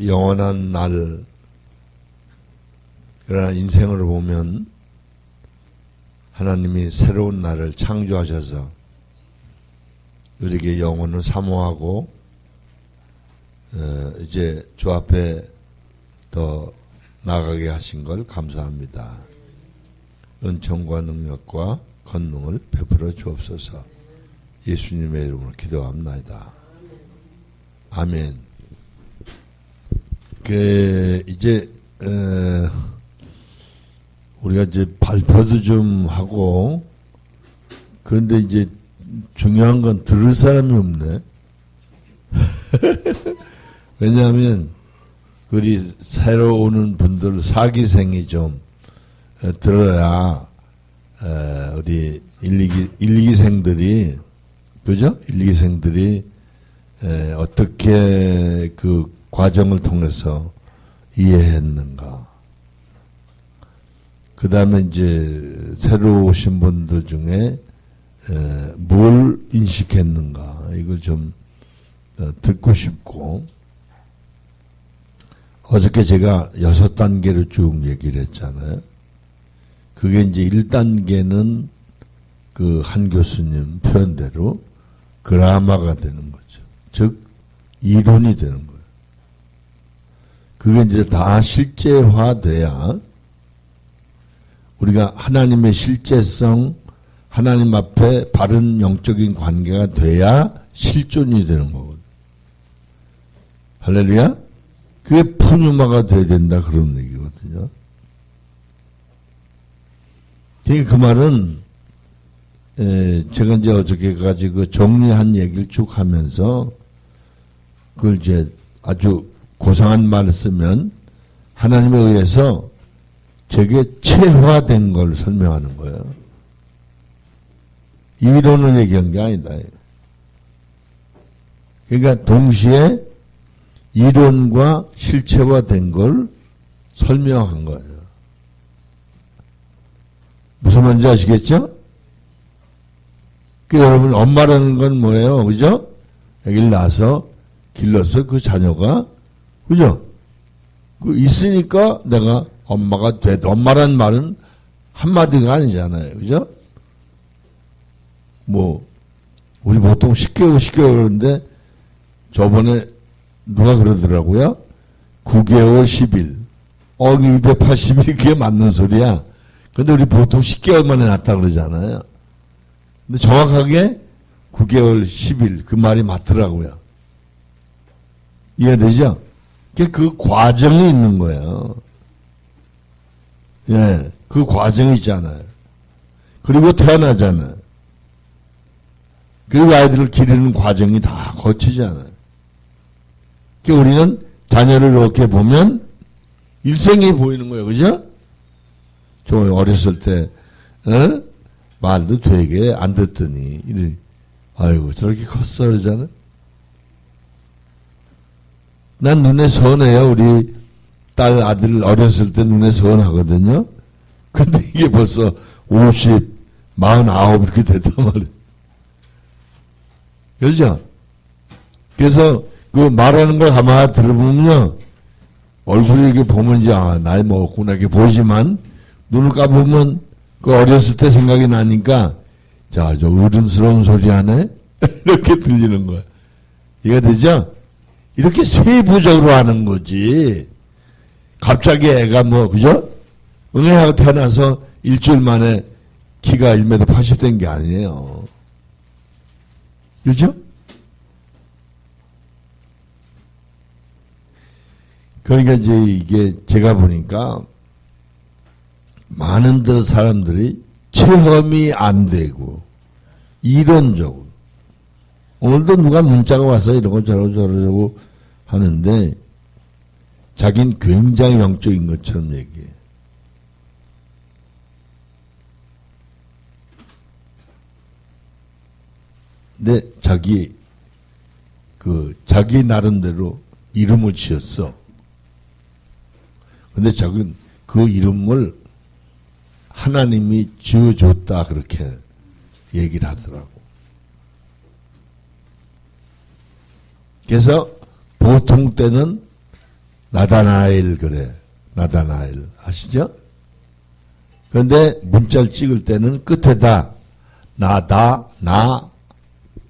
영원한 날, 그러나 인생으로 보면 하나님이 새로운 날을 창조하셔서 우리에게 영혼을 사모하고 이제 주 앞에 더 나가게 하신 걸 감사합니다. 은총과 능력과 권능을 베풀어 주옵소서. 예수님의 이름으로 기도합니다. 아멘. 이제 우리가 이제 발표도 좀 하고, 그런데 이제 중요한 건 들을 사람이 없네. 왜냐하면 우리 새로 오는 분들 사기생이 좀 들어야 우리 1, 2기생들이 그죠? 1, 2기생들이 어떻게 그 과정을 통해서 이해했는가. 그 다음에 이제 새로 오신 분들 중에 뭘 인식했는가. 이걸 좀 듣고 싶고, 어저께 제가 6단계로 쭉 얘기를 했잖아요. 그게 이제 1단계는 그 한 교수님 표현대로 그라마가 되는 거죠. 즉, 이론이 되는 거예요. 그게 이제 다 실제화돼야 우리가 하나님의 실제성, 하나님 앞에 바른 영적인 관계가 돼야 실존이 되는 거거든요. 할렐루야? 그게 푸뉴마가 돼야 된다, 그런 얘기거든요. 그 말은, 제가 이제 어저께까지 그 정리한 얘기를 쭉 하면서, 그걸 이제 아주 고상한 말을 쓰면, 하나님에 의해서 저게 체화된 걸 설명하는 거예요. 이론을 얘기한 게 아니다. 그러니까 동시에 이론과 실체화된 걸 설명한 거예요. 무슨 말인지 아시겠죠? 여러분, 엄마라는 건 뭐예요? 그죠? 애기를 낳아서 길러서 그 자녀가, 그죠? 그 있으니까 내가 엄마가 됐다. 엄마란 말은 한마디가 아니잖아요. 그죠? 우리 보통 10개월 그러는데, 저번에 누가 그러더라고요? 9개월 10일. 280일이 그게 맞는 소리야. 근데 우리 보통 10개월 만에 낳았다 그러잖아요. 근데 정확하게 9개월 10일. 그 말이 맞더라고요. 이해되죠? 그 과정이 있는 거예요. 예, 그 과정이 있잖아요. 그리고 태어나잖아요. 그리고 아이들을 기르는 과정이 다 거치잖아요. 우리는 자녀를 이렇게 보면 일생이 보이는 거예요. 그죠? 좀 어렸을 때, 말도 되게 안 듣더니, 아이고, 저렇게 컸어, 그러잖아요. 난 눈에 선해요. 우리 딸, 아들 어렸을 때 눈에 선하거든요. 근데 이게 벌써 50, 49 이렇게 됐단 말이에요. 그렇죠? 그래서 그 말하는 걸 가만히 들어보면요. 얼굴이 이렇게 보면 이제, 나이 먹었구나, 이렇게 보지만, 눈을 까보면 그 어렸을 때 생각이 나니까, 자, 저 어른스러운 소리 하네? 이렇게 들리는 거야. 이해가 되죠? 이렇게 세부적으로 하는 거지. 갑자기 애가 그죠? 응애하고 태어나서 일주일 만에 키가 1m 80 된 게 아니에요. 그죠? 그러니까 이제 이게 제가 보니까 많은 사람들이 체험이 안 되고 이론적으로 오늘도 누가 문자가 와서 이러고 저러고 하는데 자기는 굉장히 영적인 것처럼 얘기해. 근데 자기 나름대로 이름을 지었어. 근데 자기는 그 이름을 하나님이 지어줬다 그렇게 얘기를 하더라고. 그래서 보통 때는 나다나엘 그래. 나다나엘. 아시죠? 그런데 문자를 찍을 때는 끝에다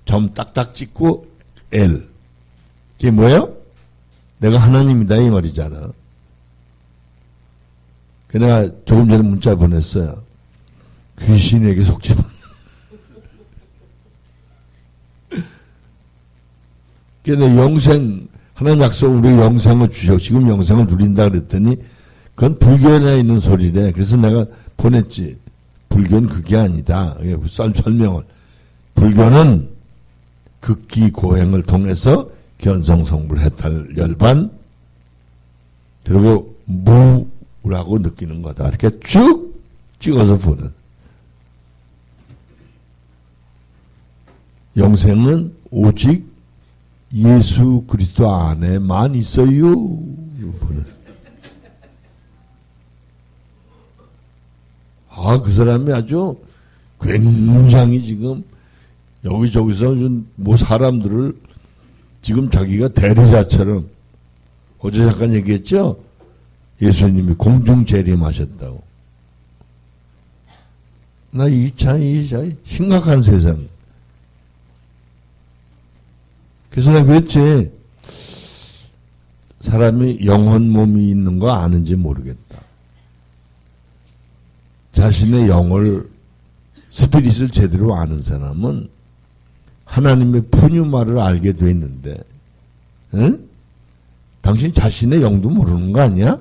점 딱딱 찍고 엘. 이게 뭐예요? 내가 하나님이다 이 말이잖아. 내가 조금 전에 문자 보냈어요. 귀신에게 속지 마. 그런데 영생, 하나님 약속 우리 영생을 주셔. 지금 영생을 누린다 그랬더니 그건 불교에 있는 소리래. 그래서 내가 보냈지. 불교는 그게 아니다. 설명을. 불교는 극기 고행을 통해서 견성성불 해탈 열반 그리고 무라고 느끼는 거다. 이렇게 쭉 찍어서 보는. 영생은 오직 예수 그리스도 안에만 있어요. 보는. 그 사람이 아주 굉장히 지금 여기저기서 뭐 사람들을 지금 자기가 대리자처럼 어제 잠깐 얘기했죠? 예수님이 공중 재림하셨다고. 나 이 참 심각한 세상. 그래서 내가 그랬지. 사람이 영혼 몸이 있는 거 아는지 모르겠다. 자신의 영을 스피릿을 제대로 아는 사람은 하나님의 푸뉴마를 알게 돼 있는데, 응? 당신 자신의 영도 모르는 거 아니야?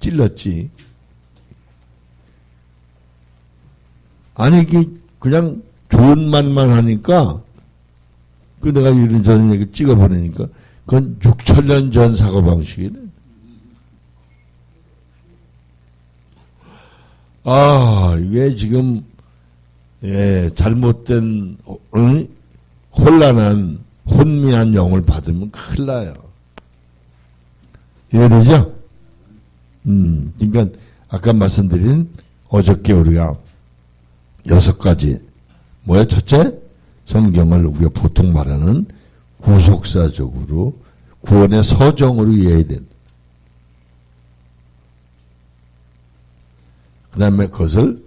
찔렀지. 아니, 이게 그냥 좋은 말만 하니까, 내가 이런저런 얘기 찍어보내니까, 그건 6,000년 전 사고방식이네. 이게 지금, 잘못된, 혼란한, 혼미한 영을 받으면 큰일 나요. 이해되죠? 그러니까, 아까 말씀드린 어저께 우리가 6가지, 뭐야, 첫째? 성경을 우리가 보통 말하는 구속사적으로, 구원의 서정으로 이해해야 된다. 그 다음에 그것을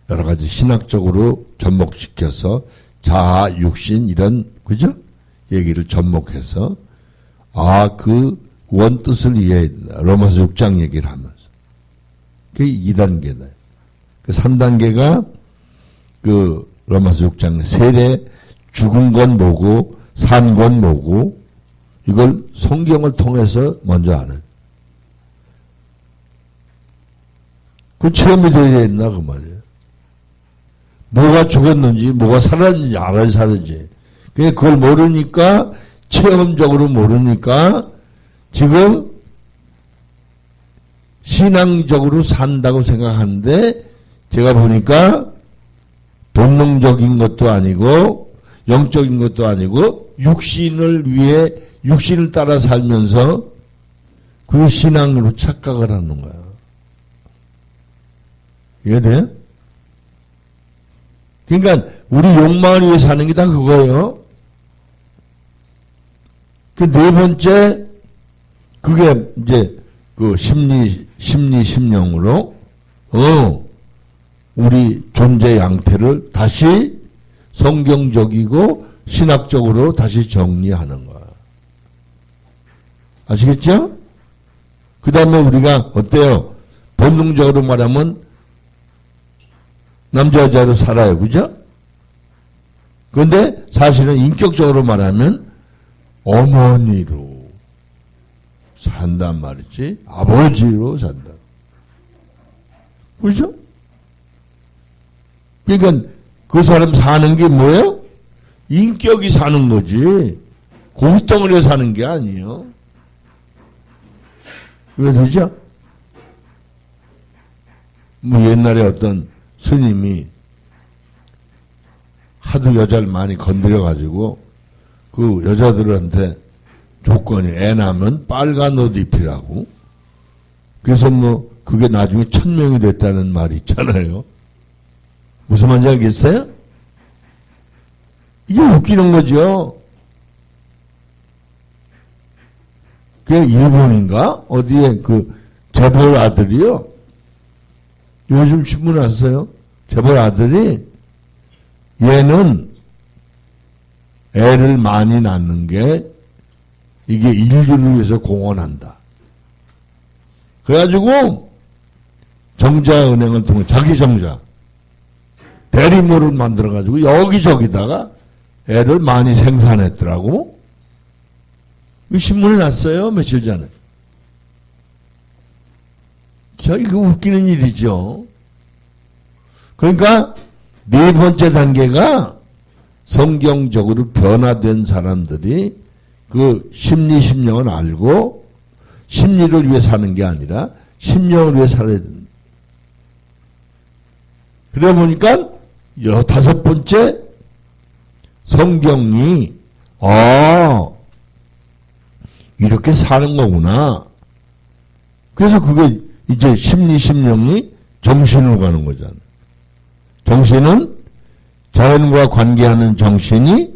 여러 가지 신학적으로 접목시켜서 자아, 육신, 이런, 그죠? 얘기를 접목해서, 그 원뜻을 이해해야 된다. 로마서 6장 얘기를 하면서. 그게 2단계다. 그 3단계가 로마서 6장 세례, 죽은 건 뭐고, 산 건 뭐고, 이걸 성경을 통해서 먼저 아는. 그 체험이 되어야 된다, 그 말이에요. 뭐가 죽었는지, 뭐가 살았는지 알아야 살았지. 그걸 모르니까, 체험적으로 모르니까, 지금, 신앙적으로 산다고 생각하는데, 제가 보니까, 본능적인 것도 아니고, 영적인 것도 아니고, 육신을 위해, 육신을 따라 살면서, 그 신앙으로 착각을 하는 거야. 이해돼요? 그러니까 우리 욕망을 위해 사는 게 다 그거예요. 그 네 번째, 그게 이제 그 심령으로, 우리 존재 양태를 다시 성경적이고 신학적으로 다시 정리하는 거야. 아시겠죠? 그 다음에 우리가 어때요? 본능적으로 말하면 남자 여자로 살아요. 그죠? 그런데 사실은 인격적으로 말하면 어머니로 산단 말이지. 아버지로 산다. 그죠? 그러니까 그 사람 사는 게 뭐예요? 인격이 사는 거지. 고깃덩어리에 사는 게 아니에요. 왜 되죠? 뭐 옛날에 어떤 스님이 하도 여자를 많이 건드려가지고 그 여자들한테 조건이 애 낳으면 빨간 옷 입히라고. 그래서 뭐 그게 나중에 1000명이 됐다는 말이 있잖아요. 무슨 말인지 알겠어요? 이게 웃기는 거죠. 그게 일본인가? 어디에 그 재벌 아들이요? 요즘 신문 왔어요. 재벌 아들이 얘는 애를 많이 낳는 게 이게 인류를 위해서 공헌한다. 그래가지고 정자은행을 통해 자기 정자 대리모를 만들어가지고 여기저기다가 애를 많이 생산했더라고. 이 신문에 났어요. 며칠 전에. 자, 이거 웃기는 일이죠. 그러니까 네 번째 단계가 성경적으로 변화된 사람들이 그 심령을 알고 심리를 위해 사는 게 아니라 심령을 위해 살아야 된다. 그래 보니까 다섯 번째 성경이 이렇게 사는 거구나. 그래서 그게 이제 심령이 정신으로 가는 거잖아. 정신은 자연과 관계하는 정신이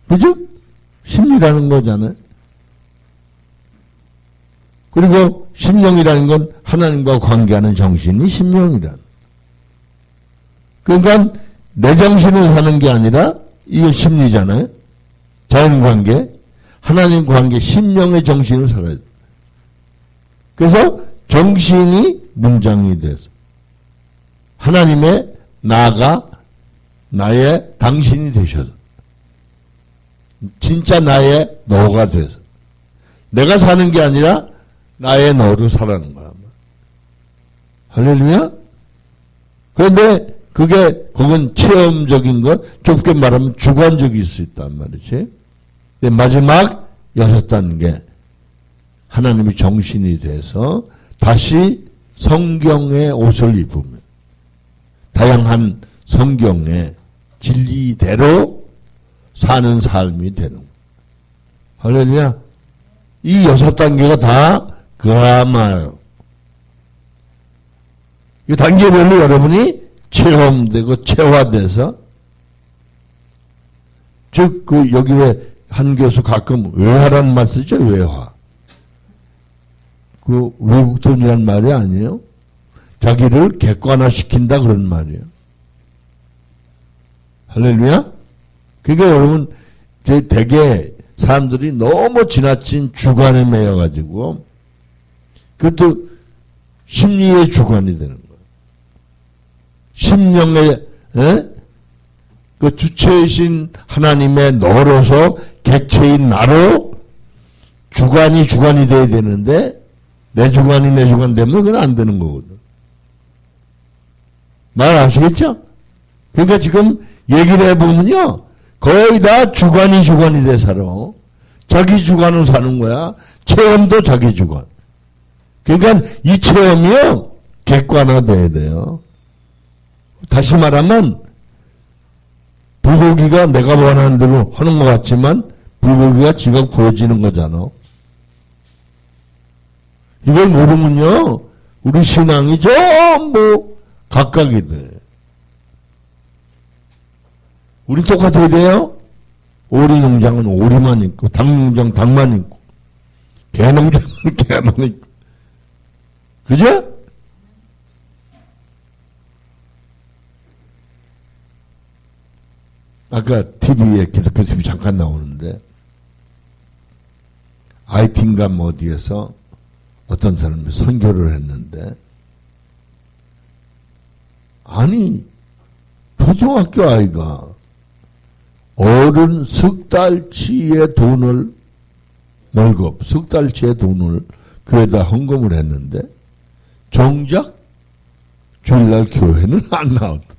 그죠? 심리라는 거잖아요. 그리고 심령이라는 건 하나님과 관계하는 정신이 심령이라는. 그러니까 내 정신을 사는 게 아니라 이거 심리잖아요. 자연관계, 하나님 관계, 심령의 정신을 살아야 돼. 그래서 정신이 문장이 돼서 하나님의 나가 나의 당신이 되셔서 진짜 나의 너가 돼서 내가 사는 게 아니라 나의 너로 살아가는 거야. 할렐루야? 그런데 그게 그건 체험적인 것, 좁게 말하면 주관적일 수 있단 말이지. 근데 마지막 여섯 단계 하나님이 정신이 돼서 다시 성경의 옷을 입으면 다양한 성경의 진리대로 사는 삶이 되는 거예요. 할렐루야. 이 여섯 단계가 다 그라마예요. 이 단계별로 여러분이 체험되고 체화돼서 즉 그 여기 왜 한 교수 가끔 외화라는 말 쓰죠. 외화. 그 외국 돈이란 말이 아니에요. 자기를 객관화시킨다 그런 말이에요. 할렐루야. 그러니까 여러분 저희 대개 사람들이 너무 지나친 주관에 매여가지고 그것도 심리의 주관이 되는 거예요. 심령의 그 주체이신 하나님의 너로서 객체인 나로 주관이 돼야 되는데 내 주관 되면 그건 안 되는 거거든. 말 아시겠죠? 그러니까 지금 얘기를 해보면요. 거의 다 주관이 돼 살아. 자기 주관으로 사는 거야. 체험도 자기 주관. 그러니까 이 체험이요. 객관화돼야 돼요. 다시 말하면 불고기가 내가 원하는 대로 하는 것 같지만 불고기가 지가 구워지는 거잖아. 이걸 모르면요. 우리 신앙이 전부 각각이 돼. 우리 똑같아야 돼요. 오리 농장은 오리만 있고 닭 농장 닭만 있고 개 농장은 개만 있고 그죠? 아까 TV에 기독교 TV 잠깐 나오는데 IT인가 뭐 어디에서 어떤 사람이 선교를 했는데 아니 초등학교 아이가 어른 석 달치의 돈을 월급 석 달치의 돈을 교회에다 헌금을 했는데 정작 주일날 교회는 안 나왔다.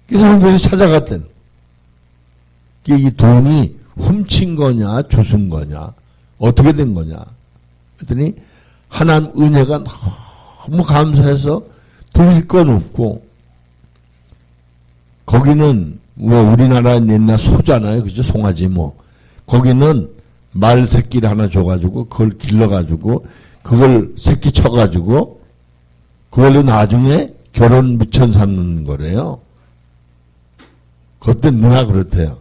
그래서 선교에서 찾아갔대는. 이 돈이 훔친 거냐 주순 거냐 어떻게 된 거냐 그랬더니 하나님 은혜가 너무 감사해서 드릴 건 없고 거기는 뭐 우리나라 옛날 소잖아요. 그죠? 송아지 뭐. 거기는 말 새끼를 하나 줘가지고 그걸 길러가지고 그걸 새끼 쳐가지고 그걸로 나중에 결혼 미천 삼는 거래요. 그때 누나 그렇대요.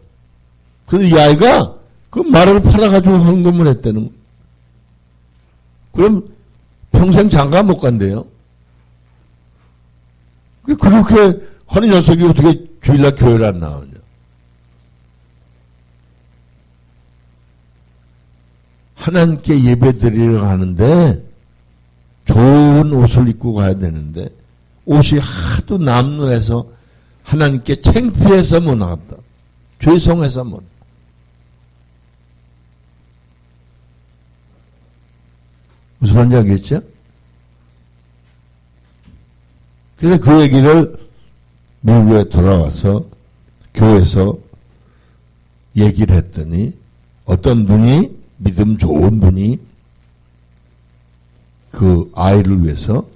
근데 이 아이가 그 말을 팔아가지고 헌금을 했다는 거예요. 그럼 평생 장가 못 간대요. 그렇게 하는 녀석이 어떻게 주일날 교회를 안 나오냐. 하나님께 예배 드리러 가는데 좋은 옷을 입고 가야 되는데 옷이 하도 남루해서 하나님께 창피해서 못 나갔다. 죄송해서 못. 무슨 말인지 알겠죠? 그래서 그 얘기를 미국에 돌아와서 교회에서 얘기를 했더니 어떤 분이 믿음 좋은 분이 그 아이를 위해서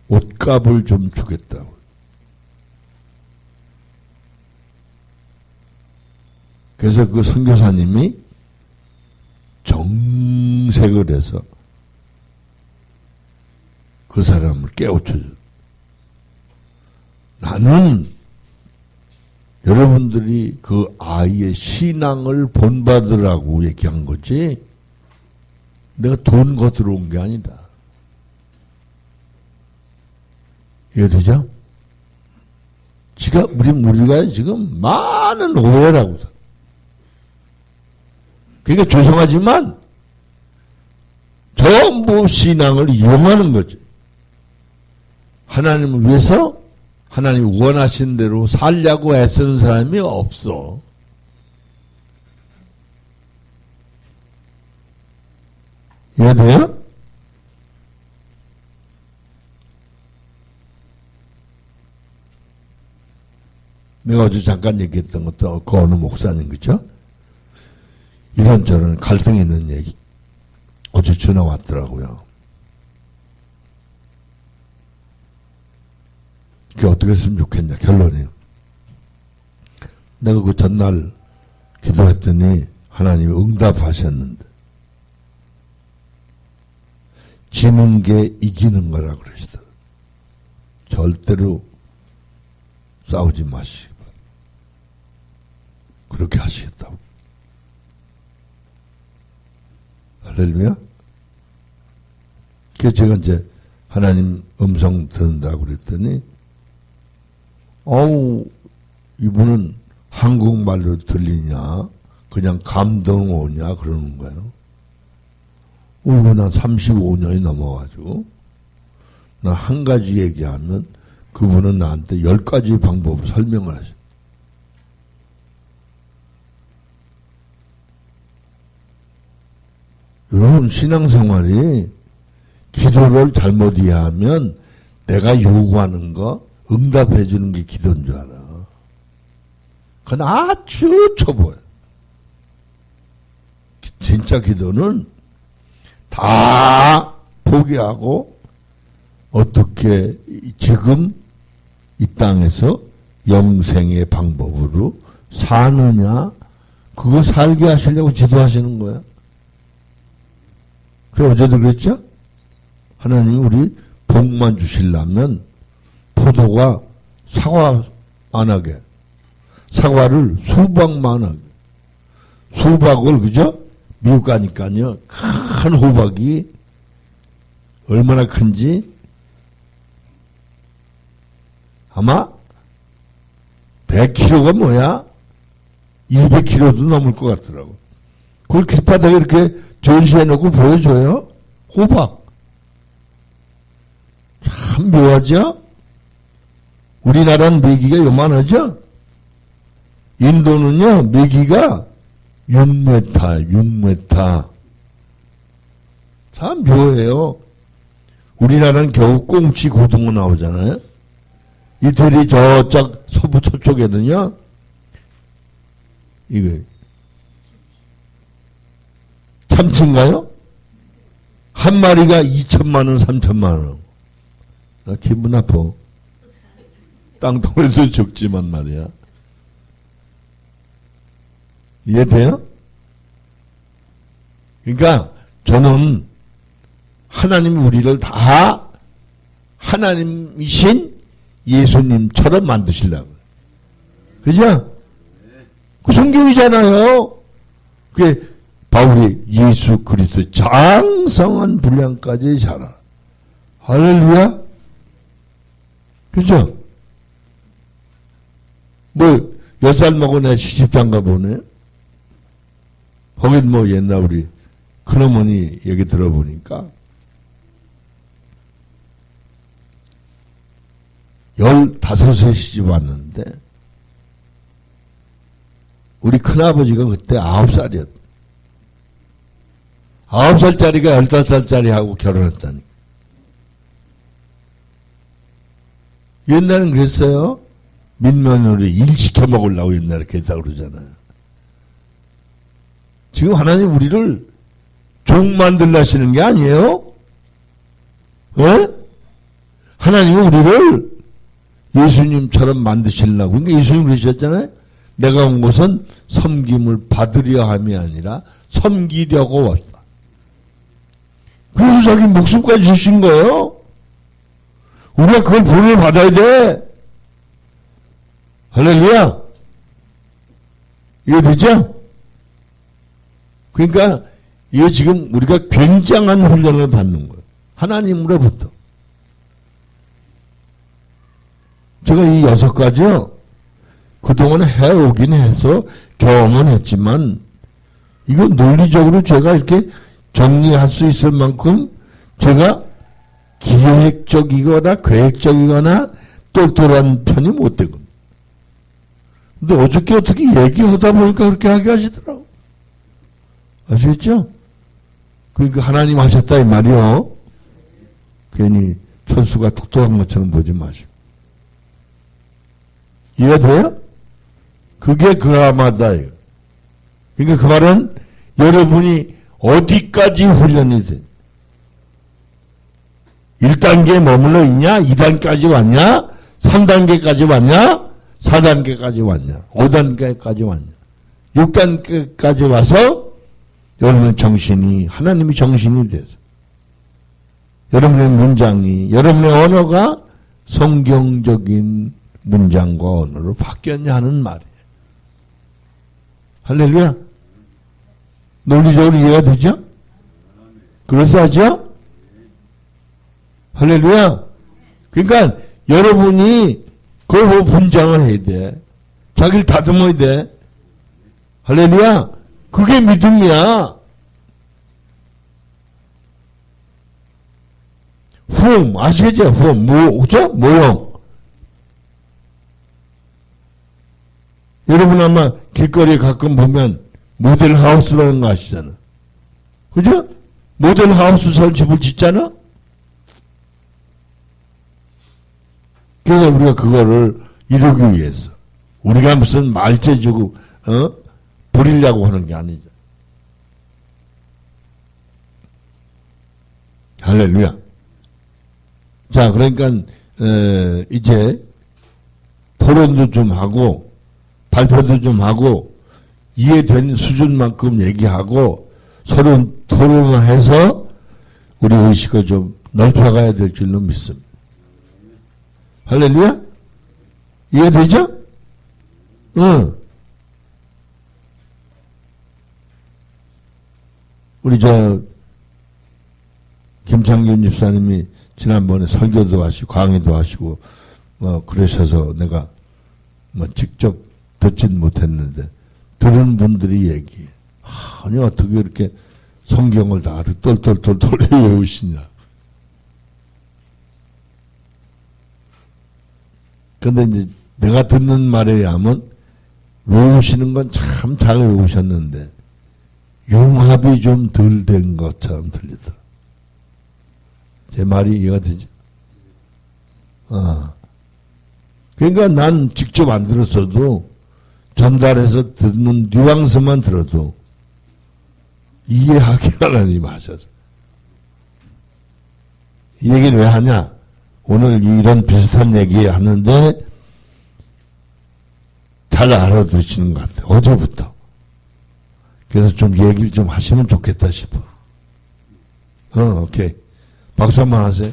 옷값을 좀 주겠다고. 그래서 그 선교사님이 정색을 해서 그 사람을 깨우쳐줘. 나는 여러분들이 그 아이의 신앙을 본받으라고 얘기한 거지 내가 돈 거두러 온 게 아니다. 이해되죠? 우리가 지금 많은 오해라고. 그러니까 죄송하지만 전부 신앙을 이용하는 거지. 하나님을 위해서 하나님이 원하신 대로 살려고 애쓰는 사람이 없어. 이해돼요? 내가 어제 잠깐 얘기했던 것도 그 어느 목사님, 그죠? 이런저런 갈등이 있는 얘기. 어제 전화 왔더라고요. 그게 어떻게 했으면 좋겠냐, 결론이. 내가 그 전날 기도했더니 하나님이 응답하셨는데, 지는 게 이기는 거라 그러시더라고요. 절대로 싸우지 마시고. 그렇게 하시겠다고. 할렐루야? 그래서 제가 이제 하나님 음성 듣는다고 그랬더니, 이분은 한국말로 들리냐, 그냥 감동 오냐, 그러는 거예요. 난 35년이 넘어가지고, 나 한 가지 얘기하면 그분은 나한테 10가지 방법을 설명을 하셔. 여러분, 신앙생활이 기도를 잘못 이해하면 내가 요구하는 거 응답해 주는 게 기도인 줄 알아. 그건 아주 초보야. 진짜 기도는 다 포기하고 어떻게 지금 이 땅에서 영생의 방법으로 사느냐, 그거 살게 하시려고 지도하시는 거야. 그래서 어제도 그랬죠? 하나님이 우리 복만 주시려면 포도가 사과 안 하게, 사과를 수박만 하게. 수박을, 그죠? 미국 가니까요, 큰 호박이 얼마나 큰지 아마 100kg가 뭐야? 200kg도 넘을 것 같더라고. 그걸 길바닥에 이렇게 전시해놓고 보여줘요? 호박. 참 묘하죠? 우리나라는 메기가 요만하죠? 인도는요, 메기가 6m. 참 묘해요. 우리나라는 겨우 꽁치 고등어 나오잖아요? 이태리 저쪽 서부 서쪽에는요, 이거 참치인가요? 한 마리가 2천만 원, 3천만 원. 나 기분 나빠. 땅덩어리도 적지만 말이야. 이해돼요? 그러니까 저는 하나님이 우리를 다 하나님이신 예수님처럼 만드시려고. 그죠? 그 성경이잖아요. 그게 바울이 예수 그리스도 장성한 분량까지 자라. 할렐루야. 그죠? 뭐 10살 먹은 애 시집장가 보네. 거긴 뭐 옛날 우리 큰어머니 얘기 들어보니까 15세 시집 왔는데 우리 큰아버지가 그때 9살이었다. 9살짜리가 15살짜리하고 결혼했다니. 옛날엔 그랬어요. 민면으로 일 시켜 먹으려고 옛날에 그랬다고 그러잖아요. 지금 하나님 우리를 종 만들려 하시는 게 아니에요? 예? 하나님은 우리를 예수님처럼 만드시려고. 그러니까 예수님 그러셨잖아요. 내가 온 것은 섬김을 받으려 함이 아니라 섬기려고 왔다. 그래서 자기 목숨까지 주신 거예요. 우리가 그걸 본을 받아야 돼. 할렐루야. 이해되죠? 그러니까 이거 지금 우리가 굉장한 훈련을 받는 거예요. 하나님으로부터. 제가 이 6가지요. 그동안 해오긴 해서 경험은 했지만 이거 논리적으로 제가 이렇게 정리할 수 있을 만큼 제가 기획적이거나 계획적이거나 똘똘한 편이 못 되거든. 근데 어저께 어떻게 얘기하다 보니까 그렇게 하게 하시더라고. 아시겠죠? 그러니까 하나님 하셨다 이 말이요. 괜히 천수가 똑똑한 것처럼 보지 마시고. 이해돼요? 그게 그라마다예요. 그러니까 그 말은 여러분이 어디까지 훈련이 돼? 1단계에 머물러 있냐? 2단계까지 왔냐? 3단계까지 왔냐? 4단계까지 왔냐? 5단계까지 왔냐? 6단계까지 와서 여러분의 정신이 하나님의 정신이 돼서 여러분의 문장이 여러분의 언어가 성경적인 문장과 언어로 바뀌었냐 하는 말이에요. 할렐루야. 논리적으로 이해가 되죠? 그럴싸하죠? 할렐루야. 그러니까 여러분이 그걸 분장을 해야 돼. 자기를 다듬어야 돼. 할렐루야. 그게 믿음이야. 아시겠죠? 그죠? 모형. 여러분 아마 길거리에 가끔 보면 모델 하우스라는 거 아시잖아. 그죠? 모델 하우스 집을 짓잖아? 그래서 우리가 그거를 이루기 위해서. 우리가 무슨 말재 주고, 부리려고 하는 게 아니죠. 할렐루야. 자, 그러니까, 이제, 토론도 좀 하고, 발표도 좀 하고, 이해된 수준만큼 얘기하고, 서로 토론을 해서, 우리 의식을 좀 넓혀가야 될 줄로 믿습니다. 할렐루야? 이해되죠? 응. 우리 김창균 집사님이 지난번에 설교도 하시고 강의도 하시고 그러셔서 내가 직접 듣진 못했는데 들은 분들이 얘기해. 아니 어떻게 이렇게 성경을 다 똘똘똘똘 외우시냐. 근데 이제 내가 듣는 말에 의하면 외우시는 건 참 잘 외우셨는데 융합이 좀 덜 된 것처럼 들리더라. 제 말이 이해가 되죠? 그러니까 난 직접 안 들었어도 전달해서 듣는 뉘앙스만 들어도 이해하게 하나님 하셔서. 이 얘기를 왜 하냐? 오늘 이런 비슷한 얘기 하는데 잘 알아두시는 것 같아요. 어제부터. 그래서 좀 얘기를 좀 하시면 좋겠다 싶어. 오케이. 박수 한번 하세요.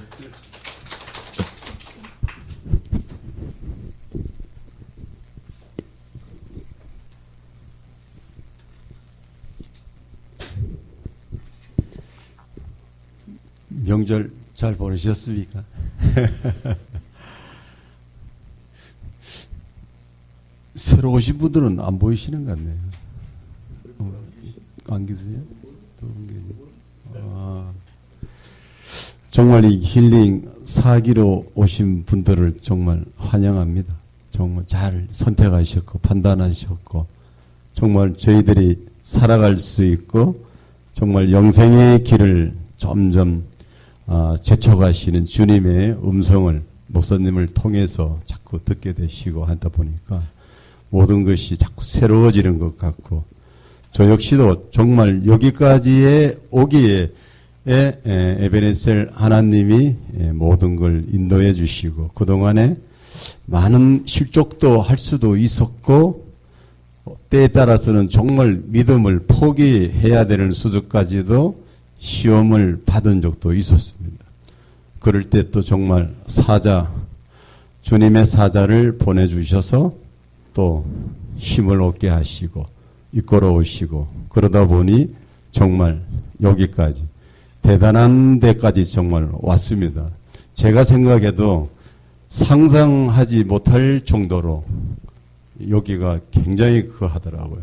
명절 잘 보내셨습니까? 새로 오신 분들은 안 보이시는 것 같네요. 안 계세요? 정말 이 힐링 4기로 오신 분들을 정말 환영합니다. 정말 잘 선택하셨고 판단하셨고 정말 저희들이 살아갈 수 있고 정말 영생의 길을 점점 제쳐가시는 주님의 음성을 목사님을 통해서 자꾸 듣게 되시고 하다 보니까 모든 것이 자꾸 새로워지는 것 같고 저 역시도 정말 여기까지의 오기에 에베네셀 하나님이 모든 걸 인도해 주시고 그동안에 많은 실족도 할 수도 있었고 때에 따라서는 정말 믿음을 포기해야 되는 수준까지도 시험을 받은 적도 있었습니다. 그럴 때 또 정말 사자, 주님의 사자를 보내주셔서 또 힘을 얻게 하시고 이끌어 오시고 그러다 보니 정말 여기까지 대단한 데까지 정말 왔습니다. 제가 생각해도 상상하지 못할 정도로 여기가 굉장히 하더라고요.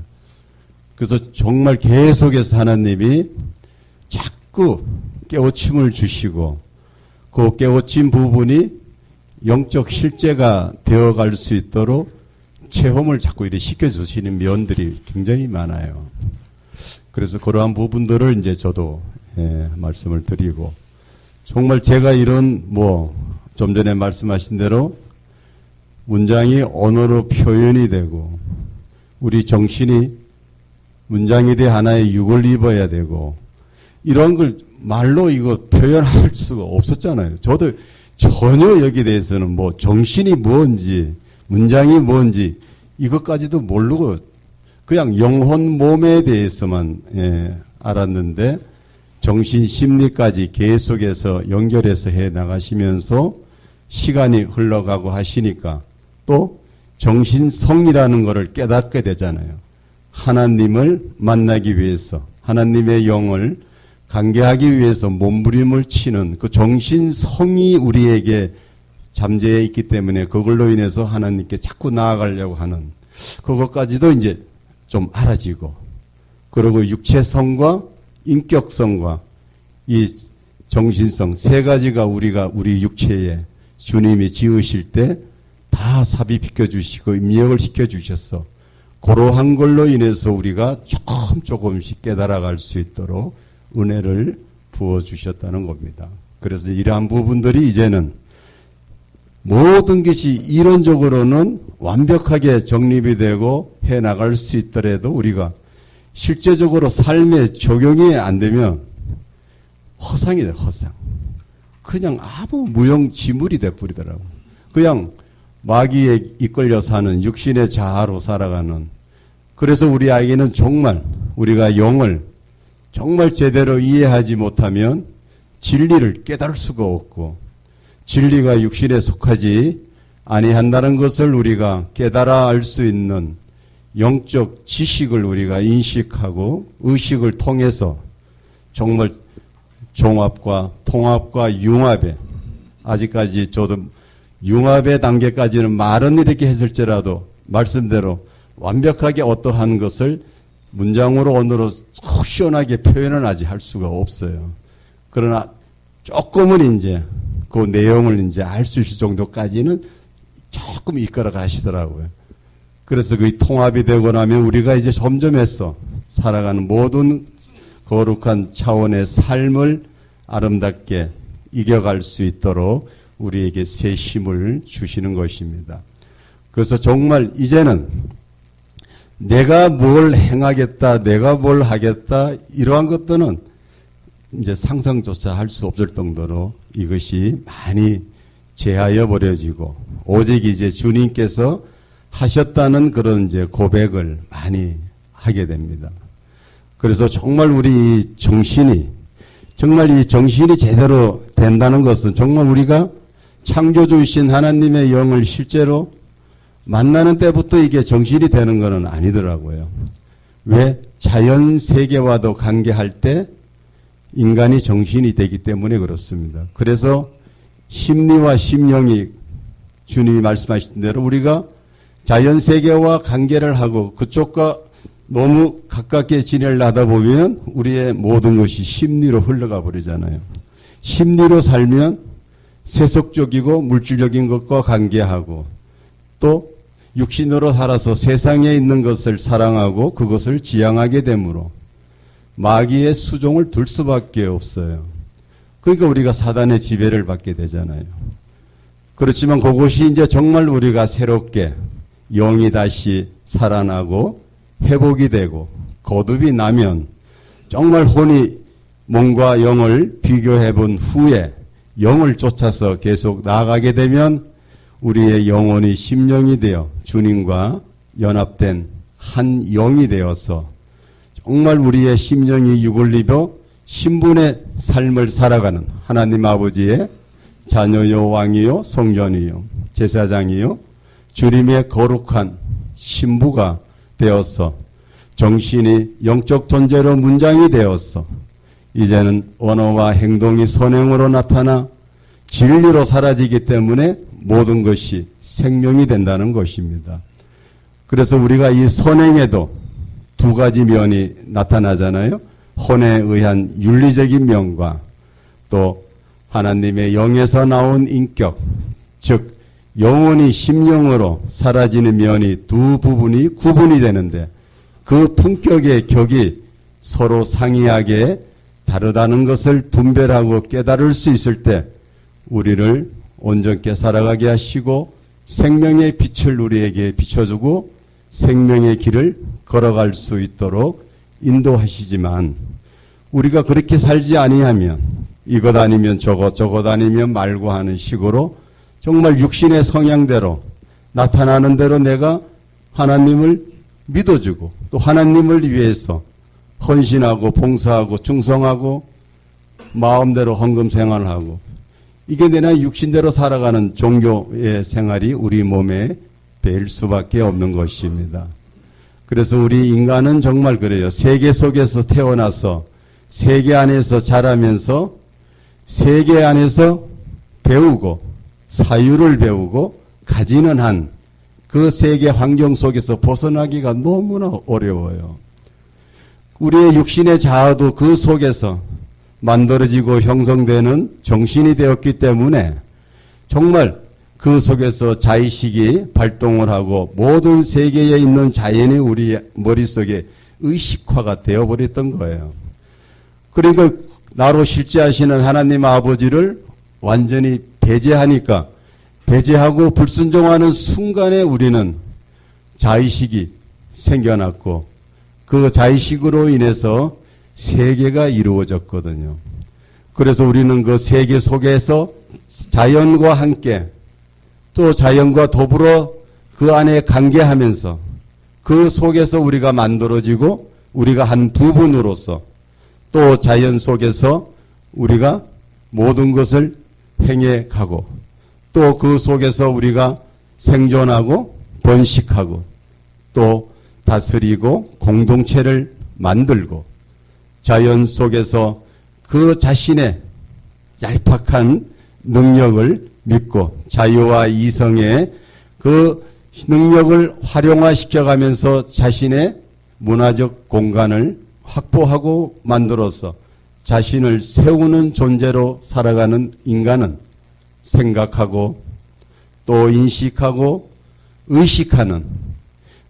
그래서 정말 계속해서 하나님이 자꾸 깨우침을 주시고 그 깨우침 부분이 영적 실제가 되어갈 수 있도록 체험을 자꾸 이렇게 시켜주시는 면들이 굉장히 많아요. 그래서 그러한 부분들을 이제 저도 말씀을 드리고 정말 제가 이런 좀 전에 말씀하신 대로 문장이 언어로 표현이 되고 우리 정신이 문장에 대해 하나의 육을 입어야 되고 이런 걸 말로 이거 표현할 수가 없었잖아요. 저도 전혀 여기에 대해서는 정신이 뭔지 문장이 뭔지 이것까지도 모르고 그냥 영혼 몸에 대해서만 알았는데 정신 심리까지 계속해서 연결해서 해 나가시면서 시간이 흘러가고 하시니까 또 정신성이라는 것을 깨닫게 되잖아요. 하나님을 만나기 위해서 하나님의 영을 관계하기 위해서 몸부림을 치는 그 정신성이 우리에게 잠재해 있기 때문에 그걸로 인해서 하나님께 자꾸 나아가려고 하는 그것까지도 이제 좀 알아지고 그리고 육체성과 인격성과 이 정신성 세 가지가 우리 육체에 주님이 지으실 때 다 삽입시켜 주시고 입력을 시켜 주셔서 그러한 걸로 인해서 우리가 조금씩 깨달아갈 수 있도록 은혜를 부어주셨다는 겁니다. 그래서 이러한 부분들이 이제는 모든 것이 이론적으로는 완벽하게 정립이 되고 해나갈 수 있더라도 우리가 실제적으로 삶에 적용이 안 되면 허상이 돼요. 허상. 그냥 아무 무용지물이 돼버리더라고요. 그냥 마귀에 이끌려 사는 육신의 자아로 살아가는 그래서 우리 아이는 정말 우리가 영을 정말 제대로 이해하지 못하면 진리를 깨달을 수가 없고 진리가 육신에 속하지 아니한다는 것을 우리가 깨달아 알 수 있는 영적 지식을 우리가 인식하고 의식을 통해서 정말 종합과 통합과 융합에 아직까지 저도 융합의 단계까지는 말은 이렇게 했을지라도 말씀대로 완벽하게 어떠한 것을 문장으로 언어로 속 시원하게 표현은 아직 할 수가 없어요. 그러나 조금은 이제 그 내용을 이제 알 수 있을 정도까지는 조금 이끌어 가시더라고요. 그래서 그 통합이 되고 나면 우리가 이제 점점해서 살아가는 모든 거룩한 차원의 삶을 아름답게 이겨갈 수 있도록 우리에게 새 힘을 주시는 것입니다. 그래서 정말 이제는 내가 뭘 행하겠다, 내가 뭘 하겠다, 이러한 것들은 이제 상상조차 할 수 없을 정도로 이것이 많이 제하여 버려지고, 오직 이제 주님께서 하셨다는 그런 이제 고백을 많이 하게 됩니다. 그래서 정말 우리 정신이, 정말 이 정신이 제대로 된다는 것은 정말 우리가 창조주이신 하나님의 영을 실제로 만나는 때부터 이게 정신이 되는 것은 아니더라고요. 왜? 자연 세계와도 관계할 때 인간이 정신이 되기 때문에 그렇습니다. 그래서 심리와 심령이 주님이 말씀하신 대로 우리가 자연세계와 관계를 하고 그쪽과 너무 가깝게 지내려 하다 보면 우리의 모든 것이 심리로 흘러가 버리잖아요. 심리로 살면 세속적이고 물질적인 것과 관계하고 또 육신으로 살아서 세상에 있는 것을 사랑하고 그것을 지향하게 되므로 마귀의 수종을 둘 수밖에 없어요. 그러니까 우리가 사단의 지배를 받게 되잖아요. 그렇지만 그것이 이제 정말 우리가 새롭게 영이 다시 살아나고 회복이 되고 거듭이 나면 정말 혼이 몸과 영을 비교해 본 후에 영을 쫓아서 계속 나아가게 되면 우리의 영혼이 심령이 되어 주님과 연합된 한 영이 되어서 정말 우리의 심령이 육을 입어 신분의 삶을 살아가는 하나님 아버지의 자녀요 왕이요 성전이요 제사장이요 주님의 거룩한 신부가 되어서 정신이 영적 존재로 문장이 되어서 이제는 언어와 행동이 선행으로 나타나 진리로 사라지기 때문에 모든 것이 생명이 된다는 것입니다. 그래서 우리가 이 선행에도 두 가지 면이 나타나잖아요. 혼에 의한 윤리적인 면과 또 하나님의 영에서 나온 인격, 즉 영혼이 심령으로 사라지는 면이 두 부분이 구분이 되는데 그 품격의 격이 서로 상이하게 다르다는 것을 분별하고 깨달을 수 있을 때 우리를 온전케 살아가게 하시고 생명의 빛을 우리에게 비춰주고 생명의 길을 걸어갈 수 있도록 인도하시지만 우리가 그렇게 살지 아니하면 이것 아니면 저것 아니면 말고 하는 식으로 정말 육신의 성향대로 나타나는 대로 내가 하나님을 믿어주고 또 하나님을 위해서 헌신하고 봉사하고 충성하고 마음대로 헌금 생활을 하고 이게 내나 육신대로 살아가는 종교의 생활이 우리 몸에 배일 수밖에 없는 것입니다. 그래서 우리 인간은 정말 그래요. 세계 속에서 태어나서 세계 안에서 자라면서 세계 안에서 배우고 사유를 배우고 가지는 한 그 세계 환경 속에서 벗어나기가 너무나 어려워요. 우리의 육신의 자아도 그 속에서 만들어지고 형성되는 정신이 되었기 때문에 정말 그 속에서 자의식이 발동을 하고 모든 세계에 있는 자연이 우리 머릿속에 의식화가 되어버렸던 거예요. 그러니까 나로 실제하시는 하나님 아버지를 완전히 배제하니까 배제하고 불순종하는 순간에 우리는 자의식이 생겨났고 그 자의식으로 인해서 세계가 이루어졌거든요. 그래서 우리는 그 세계 속에서 자연과 함께 또 자연과 더불어 그 안에 관계하면서 그 속에서 우리가 만들어지고 우리가 한 부분으로서 또 자연 속에서 우리가 모든 것을 행해 가고 또 그 속에서 우리가 생존하고 번식하고 또 다스리고 공동체를 만들고 자연 속에서 그 자신의 얄팍한 능력을 믿고 자유와 이성의 그 능력을 활용화시켜가면서 자신의 문화적 공간을 확보하고 만들어서 자신을 세우는 존재로 살아가는 인간은 생각하고 또 인식하고 의식하는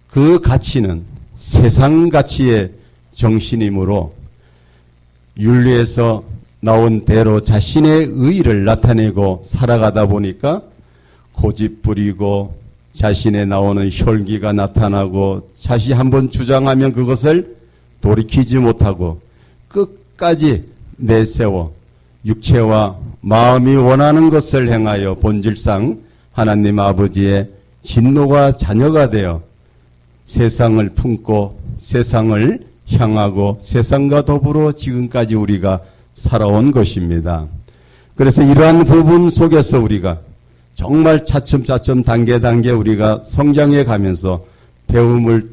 그 가치는 세상 가치의 정신이므로 윤리에서 나온 대로 자신의 의의를 나타내고 살아가다 보니까 고집 부리고 자신에 나오는 혈기가 나타나고 자신이 한번 주장하면 그것을 돌이키지 못하고 끝까지 내세워 육체와 마음이 원하는 것을 행하여 본질상 하나님 아버지의 진노가 자녀가 되어 세상을 품고 세상을 향하고 세상과 더불어 지금까지 우리가 살아온 것입니다. 그래서 이러한 부분 속에서 우리가 정말 차츰차츰 단계 우리가 성장해 가면서 배움을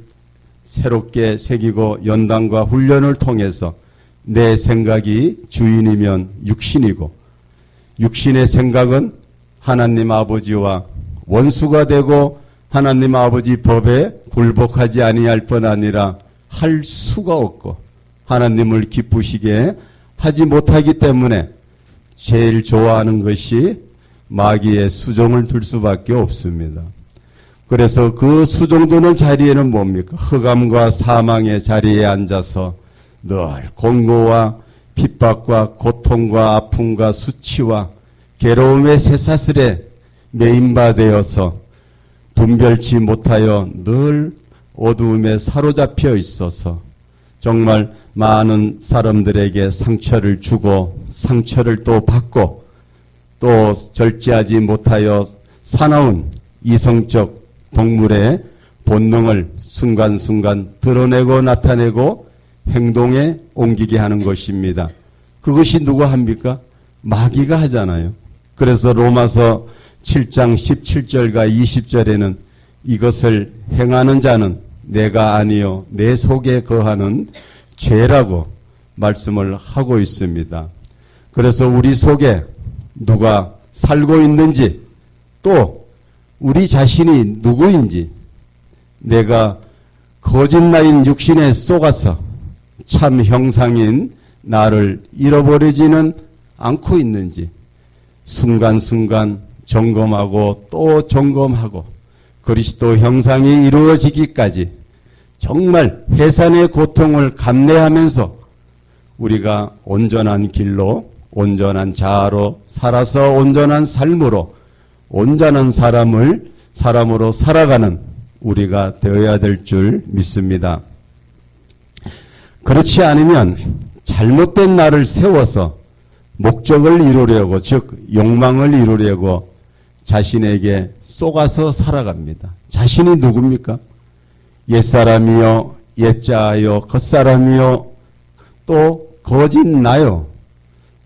새롭게 새기고 연단과 훈련을 통해서 내 생각이 주인이면 육신이고 육신의 생각은 하나님 아버지와 원수가 되고 하나님 아버지 법에 굴복하지 아니할 뿐 아니라 할 수가 없고 하나님을 기쁘시게 하지 못하기 때문에 제일 좋아하는 것이 마귀의 수종을 둘 수밖에 없습니다. 그래서 그 수종드는 자리에는 뭡니까? 흑암과 사망의 자리에 앉아서 늘 공고와 핍박과 고통과 아픔과 수치와 괴로움의 쇠사슬에 매인바되어서 분별치 못하여 늘 어두움에 사로잡혀 있어서 정말 많은 사람들에게 상처를 주고 상처를 또 받고 또 절제하지 못하여 사나운 이성적 동물의 본능을 순간순간 드러내고 나타내고 행동에 옮기게 하는 것입니다. 그것이 누가 합니까? 마귀가 하잖아요. 그래서 로마서 7장 17절과 20절에는 이것을 행하는 자는 내가 아니요 내 속에 거하는 죄라고 말씀을 하고 있습니다. 그래서 우리 속에 누가 살고 있는지 또 우리 자신이 누구인지 내가 거짓말인 육신에 속아서 참 형상인 나를 잃어버리지는 않고 있는지 순간순간 점검하고 또 점검하고 그리스도 형상이 이루어지기까지 정말 해산의 고통을 감내하면서 우리가 온전한 길로 온전한 자아로 살아서 온전한 삶으로 온전한 사람으로 살아가는 우리가 되어야 될 줄 믿습니다. 그렇지 않으면 잘못된 나를 세워서 목적을 이루려고 즉 욕망을 이루려고 자신에게 쏘가서 살아갑니다. 자신이 누굽니까? 옛사람이요 옛자아요 겉사람이요 또 거짓 나요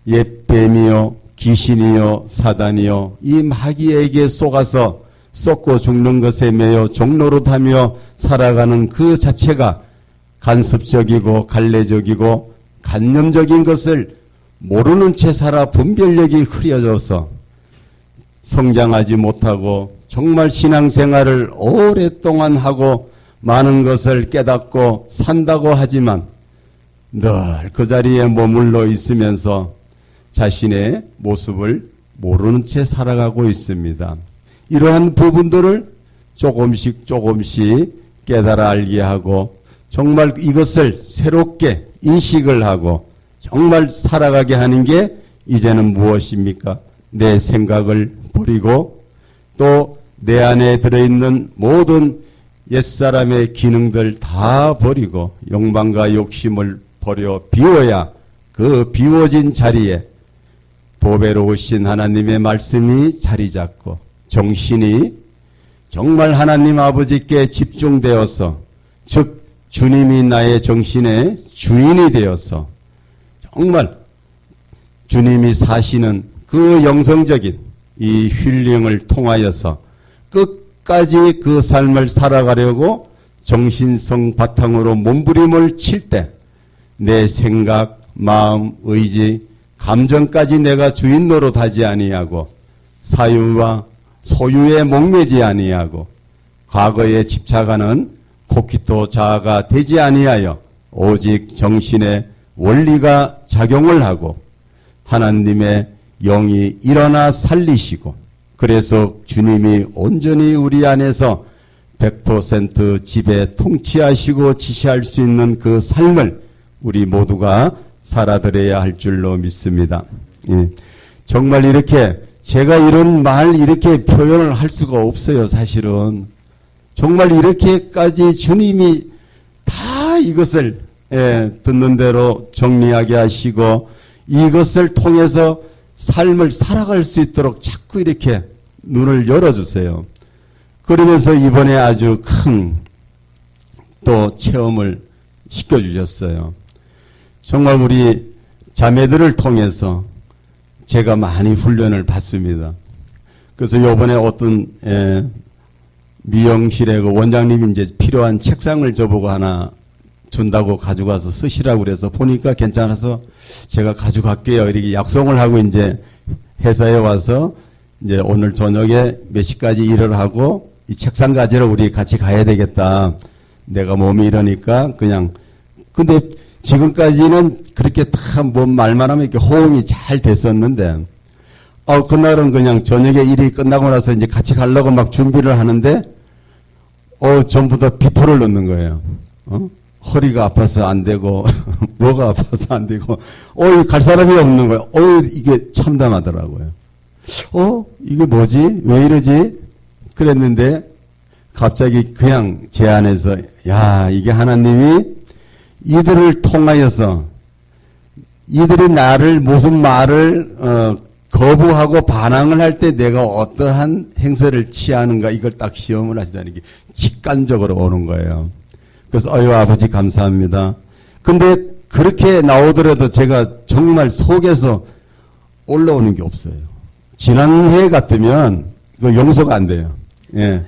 옛뱀이요 귀신이요 사단이요 이 마귀에게 속아서 썩고 죽는 것에 매여 종노릇하며 살아가는 그 자체가 간섭적이고 갈래적이고 간념적인 것을 모르는 채 살아 분별력이 흐려져서 성장하지 못하고 정말 신앙생활을 오랫동안 하고 많은 것을 깨닫고 산다고 하지만 늘 그 자리에 머물러 있으면서 자신의 모습을 모르는 채 살아가고 있습니다. 이러한 부분들을 조금씩 깨달아 알게 하고 정말 이것을 새롭게 인식을 하고 정말 살아가게 하는 게 이제는 무엇입니까? 내 생각을 버리고 또 내 안에 들어있는 모든 옛사람의 기능들 다 버리고 욕망과 욕심을 버려 비워야 그 비워진 자리에 보배로우신 하나님의 말씀이 자리 잡고 정신이 정말 하나님 아버지께 집중되어서 즉 주님이 나의 정신의 주인이 되어서 정말 주님이 사시는 그 영성적인 이 힐링을 통하여서 끝까지 그 삶을 살아가려고 정신성 바탕으로 몸부림을 칠 때 내 생각, 마음, 의지, 감정까지 내가 주인 노릇하지 아니하고 사유와 소유에 목매지 아니하고 과거에 집착하는 코키토 자아가 되지 아니하여 오직 정신의 원리가 작용을 하고 하나님의 영이 일어나 살리시고 그래서 주님이 온전히 우리 안에서 100% 지배 통치하시고 지시할 수 있는 그 삶을 우리 모두가 살아들여야 할 줄로 믿습니다. 예. 정말 이렇게 제가 이런 말 이렇게 표현을 할 수가 없어요. 사실은 정말 이렇게까지 주님이 다 이것을 듣는 대로 정리하게 하시고 이것을 통해서 삶을 살아갈 수 있도록 자꾸 이렇게 눈을 열어주세요. 그러면서 이번에 아주 큰 또 체험을 시켜주셨어요. 정말 우리 자매들을 통해서 제가 많이 훈련을 받습니다. 그래서 요번에 어떤 미용실에 그 원장님이 이제 필요한 책상을 저보고 하나 준다고 가져가서 쓰시라고 그래서 보니까 괜찮아서 제가 가져갈게요. 이렇게 약속을 하고 이제 회사에 와서 이제 오늘 저녁에 몇 시까지 일을 하고 이 책상 가지러 우리 같이 가야 되겠다. 내가 몸이 이러니까 그냥 근데 지금까지는 그렇게 다 뭐 말만 하면 이렇게 호응이 잘 됐었는데 그날은 그냥 저녁에 일이 끝나고 나서 이제 같이 가려고 막 준비를 하는데 전부 다 비토를 넣는 거예요. 허리가 아파서 안 되고 뭐가 아파서 안 되고 갈 사람이 없는 거예요. 이게 참담하더라고요. 이게 뭐지? 왜 이러지? 그랬는데 갑자기 그냥 제 안에서 야, 이게 하나님이 이들을 통하여서 이들이 나를 무슨 말을 거부하고 반항을 할 때 내가 어떠한 행세를 취하는가 이걸 딱 시험을 하시다는 게 직관적으로 오는 거예요. 그래서 아버지 감사합니다. 근데 그렇게 나오더라도 제가 정말 속에서 올라오는 게 없어요. 지난해 같으면 그 용서가 안 돼요. 예.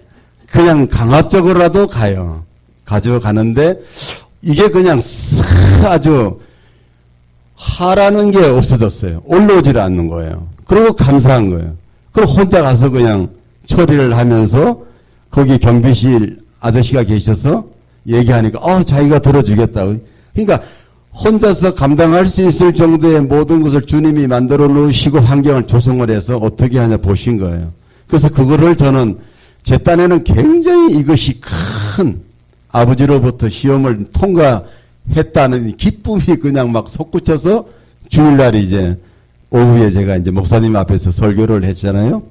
그냥 강압적으로라도 가요. 가져가는데 이게 그냥 아주 하라는 게 없어졌어요. 올라오질 않는 거예요. 그리고 감사한 거예요. 그리고 혼자 가서 그냥 처리를 하면서 거기 경비실 아저씨가 계셔서 얘기하니까 자기가 들어주겠다. 그러니까 혼자서 감당할 수 있을 정도의 모든 것을 주님이 만들어 놓으시고 환경을 조성을 해서 어떻게 하냐 보신 거예요. 그래서 그거를 저는 제 딴에는 굉장히 이것이 큰 아버지로부터 시험을 통과했다는 기쁨이 그냥 막 솟구쳐서 주일날 이제 오후에 제가 이제 목사님 앞에서 설교를 했잖아요.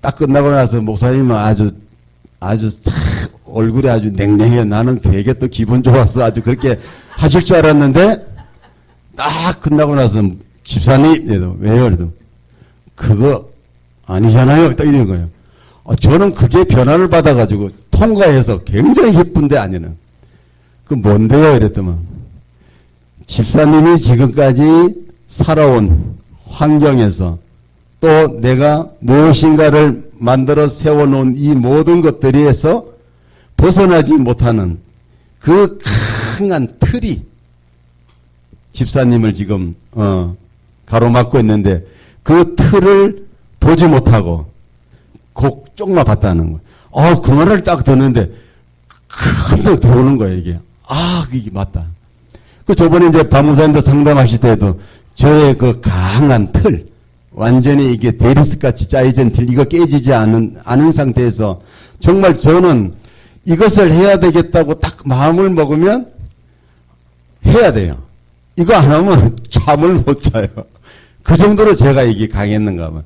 딱 끝나고 나서 목사님은 아주 얼굴이 아주 냉랭해요. 나는 되게 또 기분 좋아서 아주 그렇게 하실 줄 알았는데 딱 끝나고 나서 집사님 왜요? 그래도 그거 아니잖아요. 딱 이런 거예요. 저는 그게 변화를 받아가지고 통과해서 굉장히 기쁜데 아니는. 그 뭔데요? 이랬더만 집사님이 지금까지 살아온 환경에서 또 내가 무엇인가를 만들어 세워놓은 이 모든 것들에서 벗어나지 못하는 그 강한 틀이 집사님을 지금 가로막고 있는데 그 틀을 보지 못하고 쪽만 봤다는 거예요. 그 말을 딱 듣는데 큰데 들어오는 거예요, 이게. 이게 맞다. 저번에 이제 박무사님도 상담하실 때도 저의 그 강한 틀, 완전히 이게 데리스같이 짜여진 틀, 이거 깨지지 않은 상태에서 정말 저는 이것을 해야 되겠다고 딱 마음을 먹으면 해야 돼요. 이거 안 하면 잠을 못 자요. 그 정도로 제가 이게 강했는가 봐.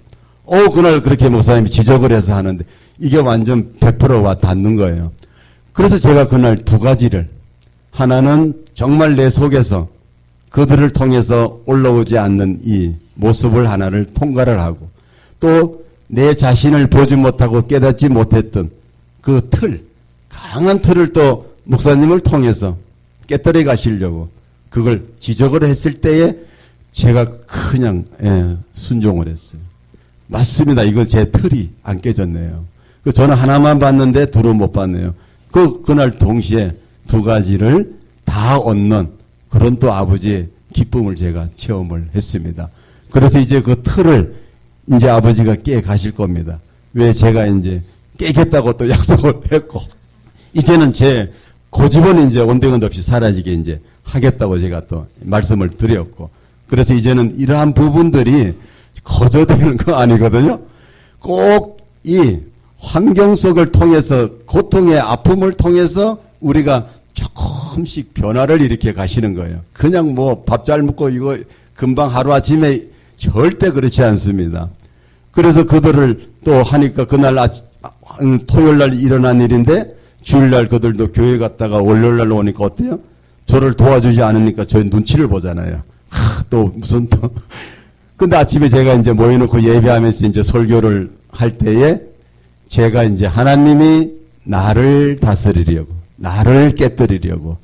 그날 그렇게 목사님이 지적을 해서 하는데 이게 완전 100%와 닿는 거예요. 그래서 제가 그날 두 가지를 하나는 정말 내 속에서 그들을 통해서 올라오지 않는 이 모습을 하나를 통과를 하고 또 내 자신을 보지 못하고 깨닫지 못했던 그 틀, 강한 틀을 또 목사님을 통해서 깨뜨려 가시려고 그걸 지적을 했을 때에 제가 그냥 순종을 했어요. 맞습니다. 이건 제 틀이 안 깨졌네요. 저는 하나만 봤는데 둘은 못 봤네요. 그날 동시에 두 가지를 다 얻는 그런 또 아버지의 기쁨을 제가 체험을 했습니다. 그래서 이제 그 틀을 이제 아버지가 깨 가실 겁니다. 왜 제가 이제 깨겠다고 또 약속을 했고, 이제는 제 고집은 이제 온데간도 없이 사라지게 이제 하겠다고 제가 또 말씀을 드렸고, 그래서 이제는 이러한 부분들이 거저되는 거 아니거든요. 꼭 이 환경 속을 통해서 고통의 아픔을 통해서 우리가 조금씩 변화를 일으켜 가시는 거예요. 그냥 뭐 밥 잘 먹고 이거 금방 하루아침에 절대 그렇지 않습니다. 그래서 그들을 또 하니까 그날 토요일날 일어난 일인데 주일날 그들도 교회 갔다가 월요일날 오니까 어때요? 저를 도와주지 않으니까 저 눈치를 보잖아요. 또 무슨 또 근데 아침에 제가 이제 모여놓고 예배하면서 이제 설교를 할 때에 제가 이제 하나님이 나를 다스리려고, 나를 깨뜨리려고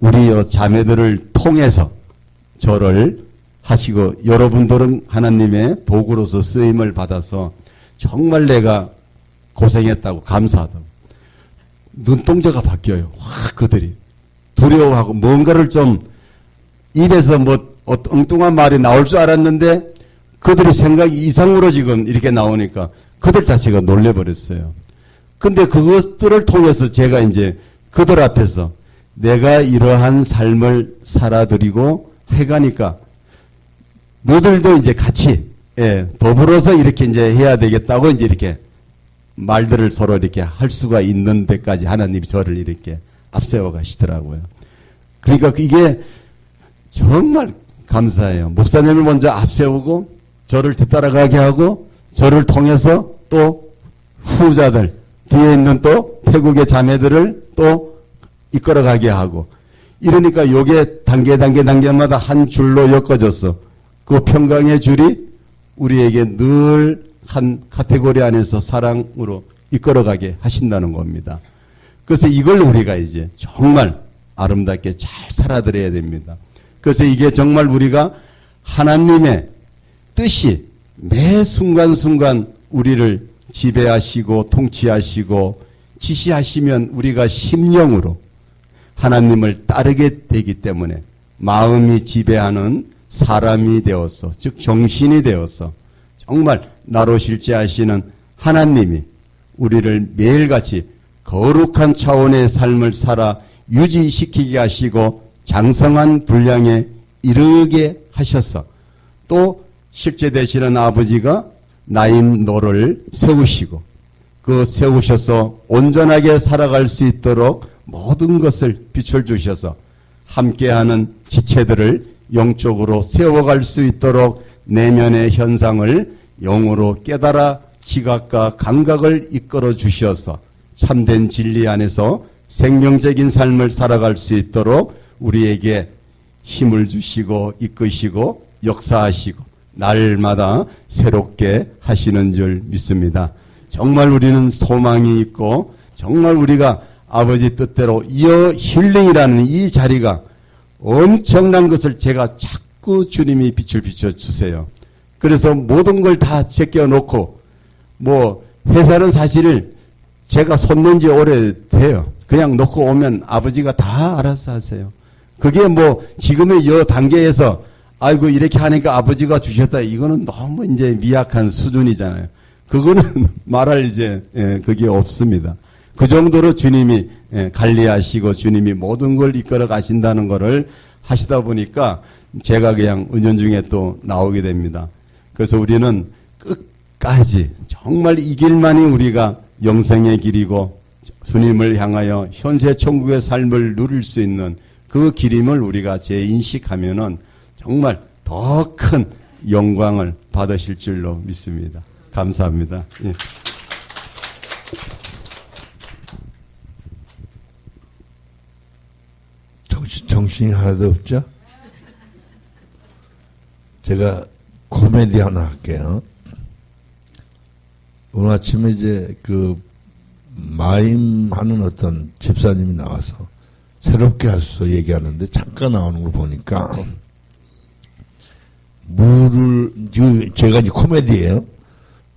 우리 자매들을 통해서 저를 하시고 여러분들은 하나님의 도구로서 쓰임을 받아서 정말 내가 고생했다고 감사하다고 눈동자가 바뀌어요. 확 그들이 두려워하고 뭔가를 좀 입에서 뭐 엉뚱한 말이 나올 줄 알았는데 그들의 생각이 이상으로 지금 이렇게 나오니까 그들 자체가 놀래버렸어요. 근데 그것들을 통해서 제가 이제 그들 앞에서 내가 이러한 삶을 살아드리고 해가니까 너들도 이제 같이 더불어서 이렇게 이제 해야 되겠다고 이제 이렇게 말들을 서로 이렇게 할 수가 있는 데까지 하나님이 저를 이렇게 앞세워 가시더라고요. 그러니까 이게 정말 감사해요. 목사님을 먼저 앞세우고 저를 뒤따라가게 하고 저를 통해서 또 후자들 뒤에 있는 또 태국의 자매들을 또 이끌어가게 하고 이러니까 요게 단계마다 한 줄로 엮어져서 그 평강의 줄이 우리에게 늘 한 카테고리 안에서 사랑으로 이끌어가게 하신다는 겁니다. 그래서 이걸 우리가 이제 정말 아름답게 잘 살아드려야 됩니다. 그래서 이게 정말 우리가 하나님의 뜻이 매 순간순간 우리를 지배하시고 통치하시고 지시하시면 우리가 심령으로 하나님을 따르게 되기 때문에 마음이 지배하는 사람이 되어서 즉 정신이 되어서 정말 나로 실제하시는 하나님이 우리를 매일같이 거룩한 차원의 삶을 살아 유지시키게 하시고 장성한 분량에 이르게 하셔서 또 실제 되시는 아버지가 나인 너를 세우시고 그 세우셔서 온전하게 살아갈 수 있도록 모든 것을 빛을 주셔서 함께하는 지체들을 영적으로 세워갈 수 있도록 내면의 현상을 영으로 깨달아 지각과 감각을 이끌어 주셔서 참된 진리 안에서 생명적인 삶을 살아갈 수 있도록 우리에게 힘을 주시고 이끄시고 역사하시고 날마다 새롭게 하시는 줄 믿습니다. 정말 우리는 소망이 있고 정말 우리가 아버지 뜻대로 이어 힐링이라는 이 자리가 엄청난 것을 제가 자꾸 주님이 빛을 비춰주세요. 그래서 모든 걸 다 제껴놓고 뭐 회사는 사실 제가 손 놓은 지 오래돼요. 그냥 놓고 오면 아버지가 다 알아서 하세요. 그게 뭐 지금의 여 단계에서 아이고 이렇게 하니까 아버지가 주셨다. 이거는 너무 이제 미약한 수준이잖아요. 그거는 말할 이제 그게 없습니다. 그 정도로 주님이 관리하시고 주님이 모든 걸 이끌어 가신다는 것을 하시다 보니까 제가 그냥 은연중에 또 나오게 됩니다. 그래서 우리는 끝까지 정말 이 길만이 우리가 영생의 길이고 주님을 향하여 현세 천국의 삶을 누릴 수 있는 그 길임을 우리가 재인식하면은 정말 더 큰 영광을 받으실 줄로 믿습니다. 감사합니다. 예. 정신이 하나도 없죠? 제가 코미디 하나 할게요. 오늘 아침에 이제 그 마임하는 어떤 집사님이 나와서 새롭게 하셔서 얘기하는데 잠깐 나오는 걸 보니까 물을 제가 이제 코미디예요.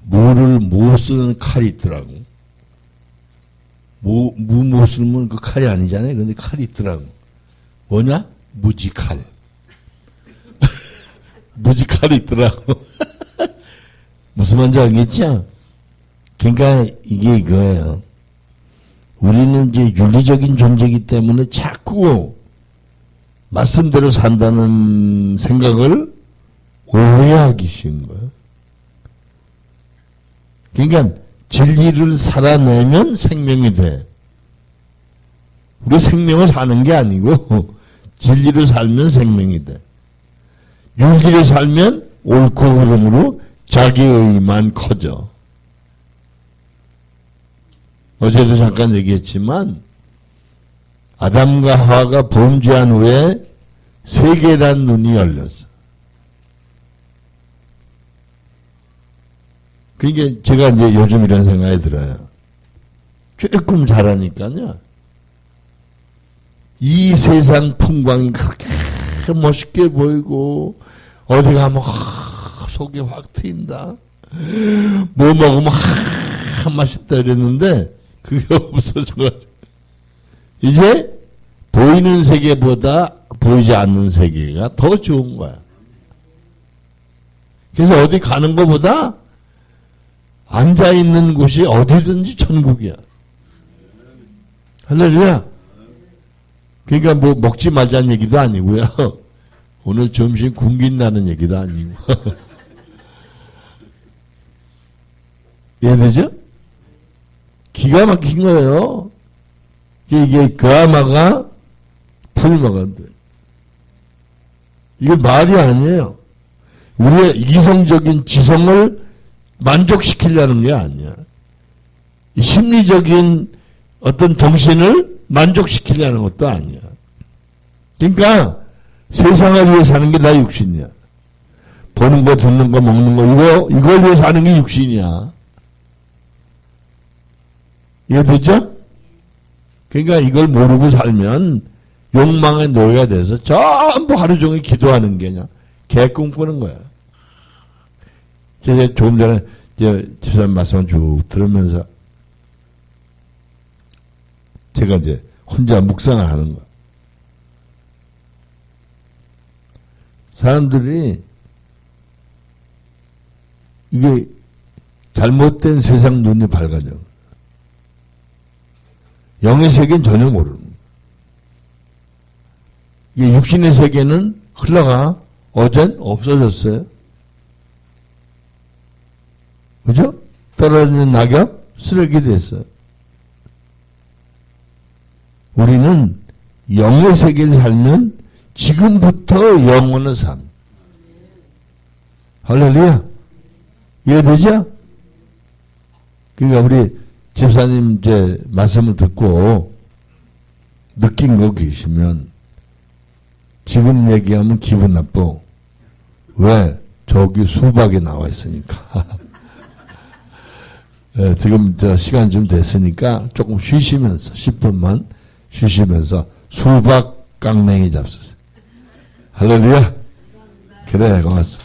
물을 못 쓰는 칼이 있더라고. 무 못 쓰면 그 칼이 아니잖아요. 근데 칼이 있더라고. 뭐냐? 무지칼. 무지칼이 있더라고. 무슨 말인지 알겠죠? 그러니까 이게 이거예요. 우리는 이제 윤리적인 존재이기 때문에 자꾸 말씀대로 산다는 생각을 오해하기 쉬운 거예요. 그러니까 진리를 살아내면 생명이 돼. 우리 생명을 사는 게 아니고 진리를 살면 생명이 돼. 윤리를 살면 옳고 그름으로 자기의만 커져. 어제도 잠깐 얘기했지만 아담과 하와가 범죄한 후에 세계란 눈이 열렸어. 그러니까 제가 이제 요즘 이런 생각이 들어요. 조금 잘하니까요. 이 세상 풍광이 그렇게 멋있게 보이고 어디 가면 속이 확 트인다. 뭐 먹으면 맛있다 이랬는데 그게 없어져가지고 이제 보이는 세계보다 보이지 않는 세계가 더 좋은 거야. 그래서 어디 가는 것보다 앉아있는 곳이 어디든지 천국이야. 할렐루야. 그러니까 뭐 먹지 말자는 얘기도 아니고요. 오늘 점심 굶긴다는 얘기도 아니고. 이해되죠? 기가 막힌 거예요. 이게 그아마가 풀마가 돼. 이게 말이 아니에요. 우리의 이성적인 지성을 만족시키려는 게 아니야. 심리적인 어떤 정신을 만족시키려는 것도 아니야. 그러니까 세상을 위해 사는 게 다 육신이야. 보는 거, 듣는 거, 먹는 거, 이걸 위해 사는 게 육신이야. 이해되죠? 그러니까 이걸 모르고 살면 욕망의 노예가 돼서 전부 하루 종일 기도하는 게 그냥 개 꿈꾸는 거야. 제가 조금 전에 집사님 말씀을 쭉 들으면서 제가 이제 혼자 묵상을 하는 거야. 사람들이 이게 잘못된 세상 눈이 밝아져. 영의 세계는 전혀 모르는 거야. 이게 육신의 세계는 흘러가. 어젠 없어졌어요. 그죠? 떨어지는 낙엽 쓰레기 됐어요. 우리는 영의 세계를 살면 지금부터 영원한 삶. 할렐루야. 이해되죠? 그러니까 우리 집사님 이제 말씀을 듣고 느낀 거 계시면 지금 얘기하면 기분 나빠. 왜? 저기 수박이 나와 있으니까. 네, 지금 시간 좀 됐으니까 조금 쉬시면서 10분만 쉬시면서 수박 깡냉이 잡수세요. 할렐루야. 그래, 고맙습니다.